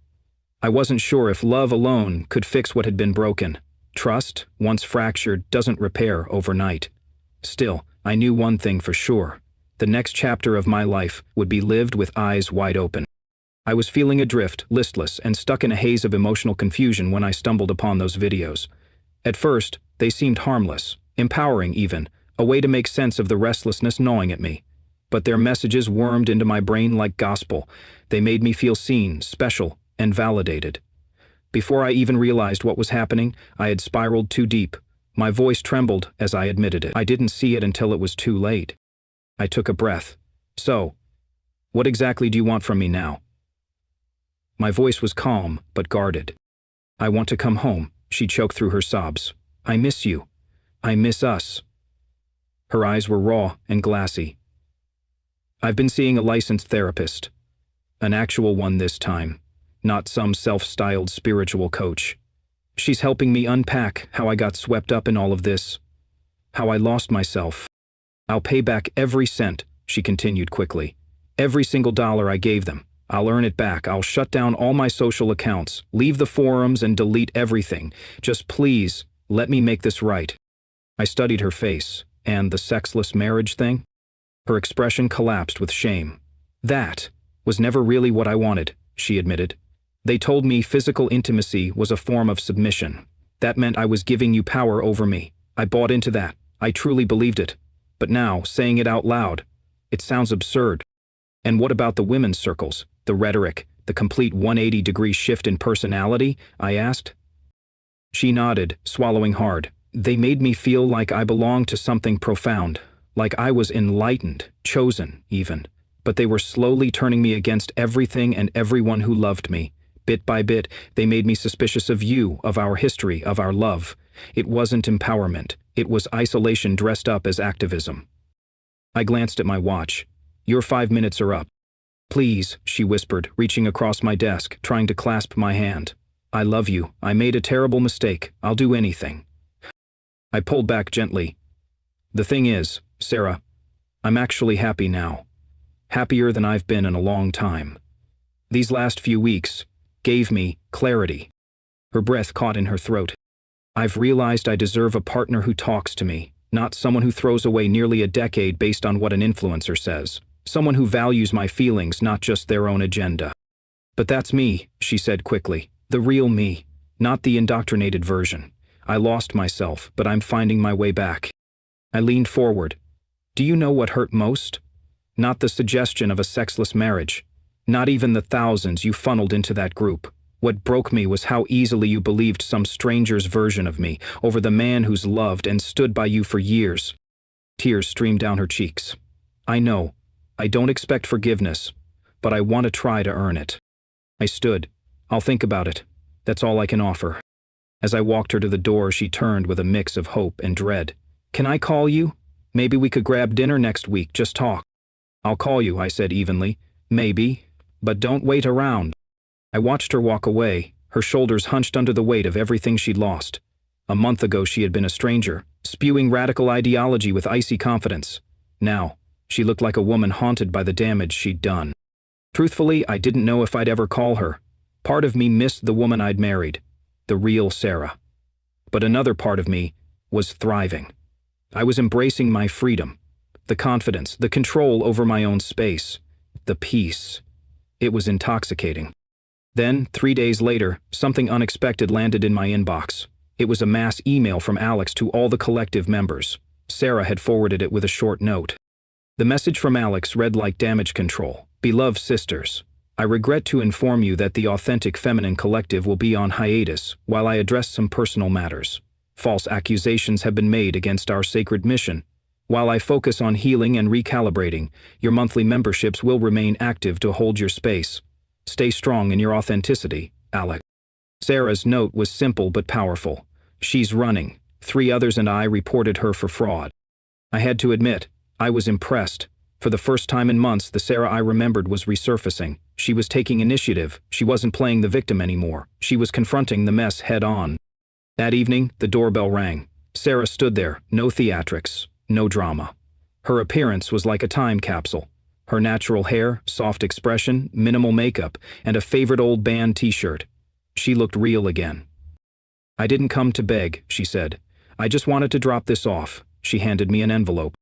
I wasn't sure if love alone could fix what had been broken. Trust, once fractured, doesn't repair overnight. Still, I knew one thing for sure. The next chapter of my life would be lived with eyes wide open. I was feeling adrift, listless, and stuck in a haze of emotional confusion when I stumbled upon those videos. At first, they seemed harmless, empowering even, a way to make sense of the restlessness gnawing at me. But their messages wormed into my brain like gospel. They made me feel seen, special, and validated. Before I even realized what was happening, I had spiraled too deep. My voice trembled as I admitted it. I didn't see it until it was too late. I took a breath. "So, what exactly do you want from me now?" My voice was calm, but guarded. "I want to come home," she choked through her sobs. "I miss you. I miss us." Her eyes were raw and glassy. "I've been seeing a licensed therapist. An actual one this time, not some self-styled spiritual coach. She's helping me unpack how I got swept up in all of this, how I lost myself. I'll pay back every cent," she continued quickly. "Every single dollar I gave them. I'll earn it back. I'll shut down all my social accounts, leave the forums, and delete everything. Just please, let me make this right." I studied her face. And the sexless marriage thing? Her expression collapsed with shame. "That was never really what I wanted," she admitted. "They told me physical intimacy was a form of submission. That meant I was giving you power over me. I bought into that. I truly believed it. But now, saying it out loud, it sounds absurd." "And what about the women's circles, the rhetoric, the complete 180-degree shift in personality?" I asked. She nodded, swallowing hard. "They made me feel like I belonged to something profound, like I was enlightened, chosen, even. But they were slowly turning me against everything and everyone who loved me. Bit by bit, they made me suspicious of you, of our history, of our love. It wasn't empowerment. It was isolation dressed up as activism." I glanced at my watch. "Your 5 minutes are up." "Please," she whispered, reaching across my desk, trying to clasp my hand. "I love you. I made a terrible mistake. I'll do anything." I pulled back gently. "The thing is, Sarah, I'm actually happy now. Happier than I've been in a long time. These last few weeks gave me clarity." Her breath caught in her throat. "I've realized I deserve a partner who talks to me, not someone who throws away nearly a decade based on what an influencer says. Someone who values my feelings, not just their own agenda." "But that's me," she said quickly. "The real me, not the indoctrinated version. I lost myself, but I'm finding my way back." I leaned forward. "Do you know what hurt most? Not the suggestion of a sexless marriage. Not even the thousands you funneled into that group. What broke me was how easily you believed some stranger's version of me over the man who's loved and stood by you for years." Tears streamed down her cheeks. "I know. I don't expect forgiveness, but I want to try to earn it." I stood. "I'll think about it. That's all I can offer." As I walked her to the door, she turned with a mix of hope and dread. "Can I call you? Maybe we could grab dinner next week, just talk." "I'll call you," I said evenly. "Maybe, but don't wait around." I watched her walk away, her shoulders hunched under the weight of everything she'd lost. A month ago she had been a stranger, spewing radical ideology with icy confidence. Now, she looked like a woman haunted by the damage she'd done. Truthfully, I didn't know if I'd ever call her. Part of me missed the woman I'd married, the real Sarah. But another part of me was thriving. I was embracing my freedom, the confidence, the control over my own space, the peace. It was intoxicating. Then, 3 days later, something unexpected landed in my inbox. It was a mass email from Alex to all the collective members. Sarah had forwarded it with a short note. The message from Alex read like damage control. "Beloved sisters, I regret to inform you that the Authentic Feminine Collective will be on hiatus while I address some personal matters. False accusations have been made against our sacred mission. While I focus on healing and recalibrating, your monthly memberships will remain active to hold your space. Stay strong in your authenticity, Alex." Sarah's note was simple but powerful. "She's running. 3 others and I reported her for fraud." I had to admit, I was impressed. For the first time in months, the Sarah I remembered was resurfacing. She was taking initiative. She wasn't playing the victim anymore. She was confronting the mess head on. That evening, the doorbell rang. Sarah stood there, no theatrics, no drama. Her appearance was like a time capsule. Her natural hair, soft expression, minimal makeup, and a favorite old band t-shirt. She looked real again. "I didn't come to beg," she said. "I just wanted to drop this off." She handed me an envelope.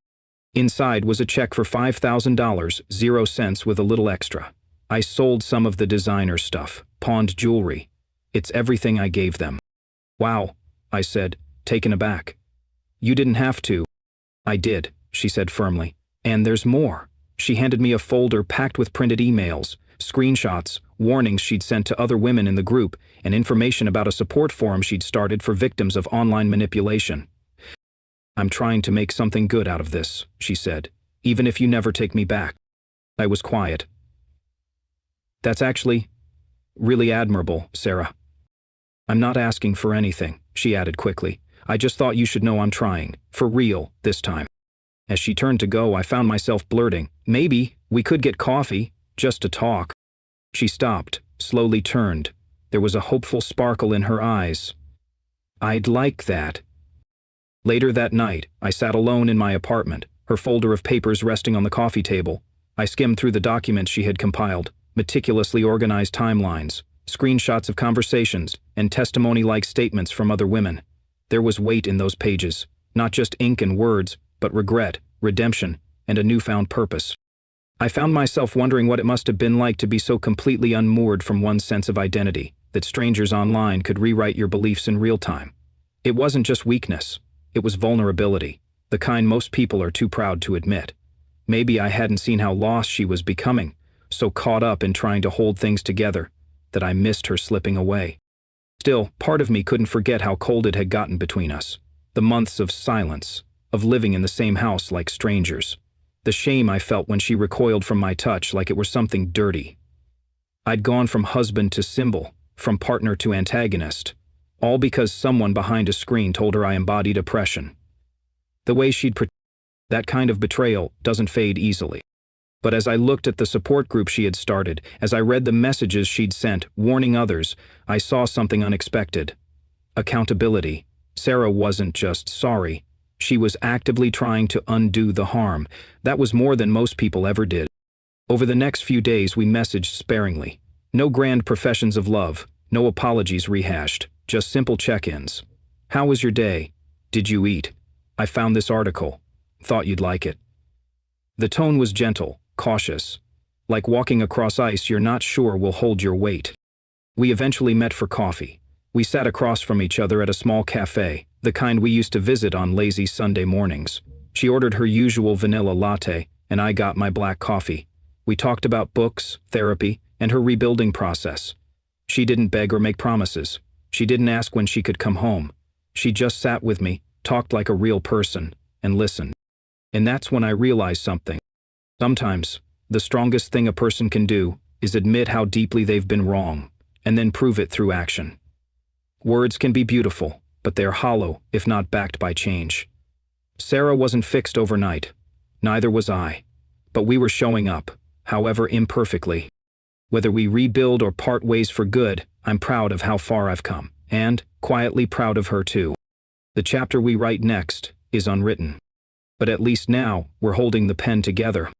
Inside was a check for $5,000, 0 cents with a little extra. I sold some of the designer stuff, pawned jewelry. It's everything I gave them. "Wow," I said, taken aback. "You didn't have to." "I did," she said firmly. "And there's more." She handed me a folder packed with printed emails, screenshots, warnings she'd sent to other women in the group, and information about a support forum she'd started for victims of online manipulation. "I'm trying to make something good out of this," she said, "even if you never take me back." I was quiet. "That's actually really admirable, Sarah." "I'm not asking for anything," she added quickly. "I just thought you should know I'm trying, for real, this time." As she turned to go, I found myself blurting, "Maybe we could get coffee, just to talk." She stopped, slowly turned. There was a hopeful sparkle in her eyes. "I'd like that." Later that night, I sat alone in my apartment, her folder of papers resting on the coffee table. I skimmed through the documents she had compiled. meticulously organized timelines, screenshots of conversations, and testimony-like statements from other women. There was weight in those pages, not just ink and words, but regret, redemption, and a newfound purpose. I found myself wondering what it must have been like to be so completely unmoored from one's sense of identity, that strangers online could rewrite your beliefs in real time. It wasn't just weakness, it was vulnerability, the kind most people are too proud to admit. Maybe I hadn't seen how lost she was becoming, so caught up in trying to hold things together, that I missed her slipping away. Still, part of me couldn't forget how cold it had gotten between us. The months of silence, of living in the same house like strangers. The shame I felt when she recoiled from my touch like it were something dirty. I'd gone from husband to symbol, from partner to antagonist, all because someone behind a screen told her I embodied oppression. The way that kind of betrayal doesn't fade easily. But as I looked at the support group she had started, as I read the messages she'd sent, warning others, I saw something unexpected. Accountability. Sarah wasn't just sorry. She was actively trying to undo the harm. That was more than most people ever did. Over the next few days we messaged sparingly. No grand professions of love, no apologies rehashed, just simple check-ins. How was your day? Did you eat? I found this article. Thought you'd like it. The tone was gentle, cautious. Like walking across ice you're not sure will hold your weight. We eventually met for coffee. We sat across from each other at a small cafe, the kind we used to visit on lazy Sunday mornings. She ordered her usual vanilla latte, and I got my black coffee. We talked about books, therapy, and her rebuilding process. She didn't beg or make promises. She didn't ask when she could come home. She just sat with me, talked like a real person, and listened. And that's when I realized something. Sometimes, the strongest thing a person can do is admit how deeply they've been wrong, and then prove it through action. Words can be beautiful, but they're hollow if not backed by change. Sarah wasn't fixed overnight. Neither was I. But we were showing up, however imperfectly. Whether we rebuild or part ways for good, I'm proud of how far I've come, and quietly proud of her too. The chapter we write next is unwritten. But at least now, we're holding the pen together.